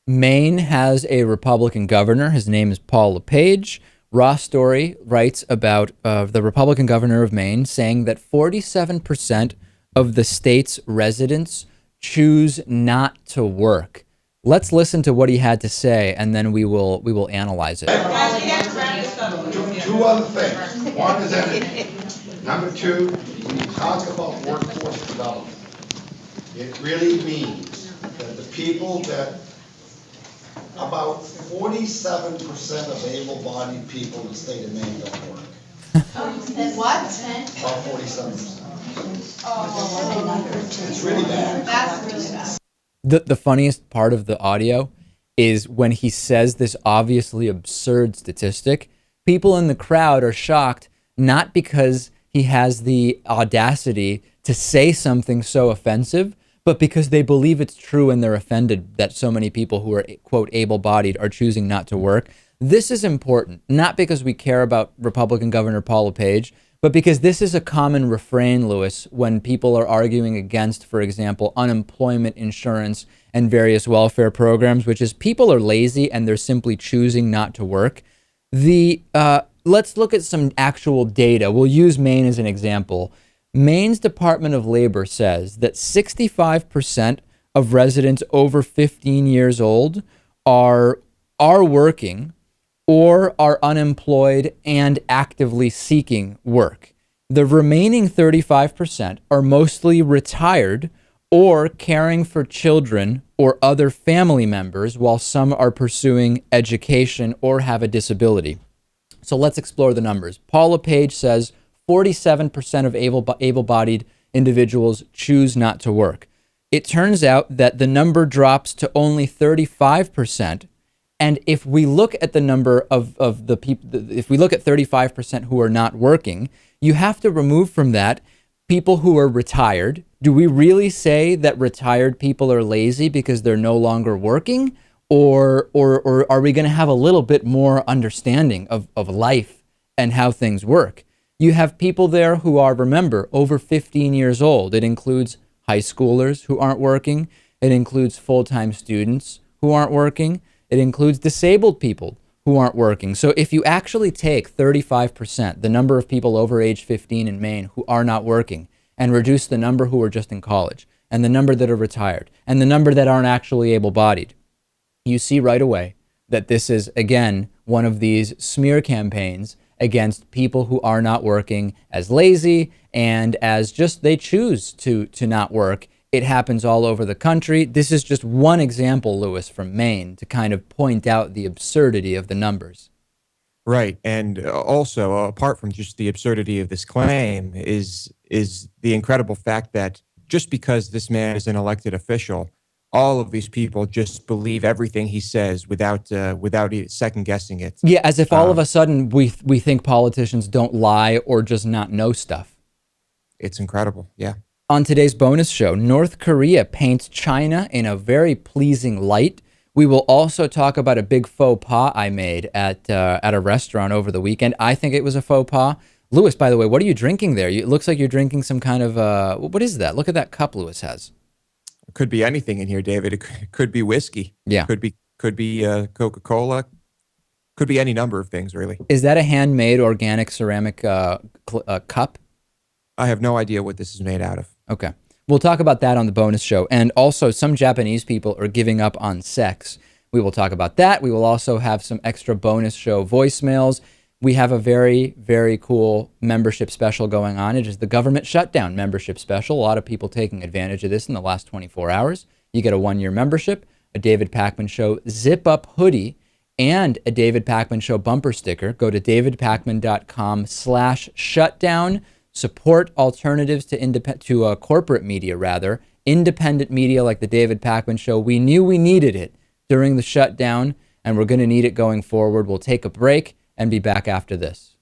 Maine has a Republican governor. His name is Paul LePage. Ross Story writes about the Republican governor of Maine saying that 47% of the state's residents choose not to work. Let's listen to what he had to say, and then we will analyze it. Two other things. One is energy. Number two, when you talk about workforce development, it really means that the people that about 47% of able-bodied people in the state of Maine don't work. And what? About 47%. It's really bad. That's really bad. The funniest part of the audio is when he says this obviously absurd statistic. People in the crowd are shocked, not because he has the audacity to say something so offensive, but because they believe it's true and they're offended that so many people who are, quote, able-bodied are choosing not to work. This is important, not because we care about Republican Governor Paul LePage, but because this is a common refrain, Lewis, when people are arguing against, for example, unemployment insurance and various welfare programs, which is people are lazy and they're simply choosing not to work. Let's look at some actual data. We'll use Maine as an example. Maine's Department of Labor says that 65% of residents over 15 years old are working or are unemployed and actively seeking work. The remaining 35% are mostly retired or caring for children or other family members, while some are pursuing education or have a disability. So let's explore the numbers. Paul LePage says 47% of able-bodied individuals choose not to work. It turns out that the number drops to only 35%. And if we look at the number of the people, if we look at 35% who are not working, you have to remove from that people who are retired. Do we really say that retired people are lazy because they're no longer working? Or are we going to have a little bit more understanding of life and how things work? You have people there who are, remember, over 15 years old. It includes high schoolers who aren't working. It includes full-time students who aren't working. It includes disabled people who aren't working. So if you actually take 35%, the number of people over age 15 in Maine who are not working, and reduce the number who are just in college, and the number that are retired, and the number that aren't actually able-bodied, you see right away that this is, again, one of these smear campaigns against people who are not working as lazy and as just they choose to not work. It happens all over the country. This is just one example, Lewis, from Maine to kind of point out the absurdity of the numbers. Right. And also, apart from just the absurdity of this claim, is the incredible fact that just because this man is an elected official, all of these people just believe everything he says without second guessing it. Yeah, as if all of a sudden we think politicians don't lie or just not know stuff. It's incredible. Yeah. On today's bonus show, North Korea paints China in a very pleasing light. We will also talk about a big faux pas I made at a restaurant over the weekend. I think it was a faux pas. Lewis, by the way, what are you drinking there? It looks like you're drinking some kind of, what is that? Look at that cup Lewis has. It could be anything in here, David. It could be whiskey. Yeah. Could be Coca-Cola. Could be any number of things, really. Is that a handmade organic ceramic cup? I have no idea what this is made out of. Okay. We'll talk about that on the bonus show. And also, some Japanese people are giving up on sex. We will talk about that. We will also have some extra bonus show voicemails. We have a very, very cool membership special going on. It is the government shutdown membership special. A lot of people taking advantage of this in the last 24 hours. You get a 1-year membership, a David Pakman Show zip-up hoodie, and a David Pakman Show bumper sticker. Go to davidpakman.com/shutdown. Support alternatives to corporate media, rather. Independent media like the David Pakman Show. We knew we needed it during the shutdown, and we're going to need it going forward. We'll take a break and be back after this.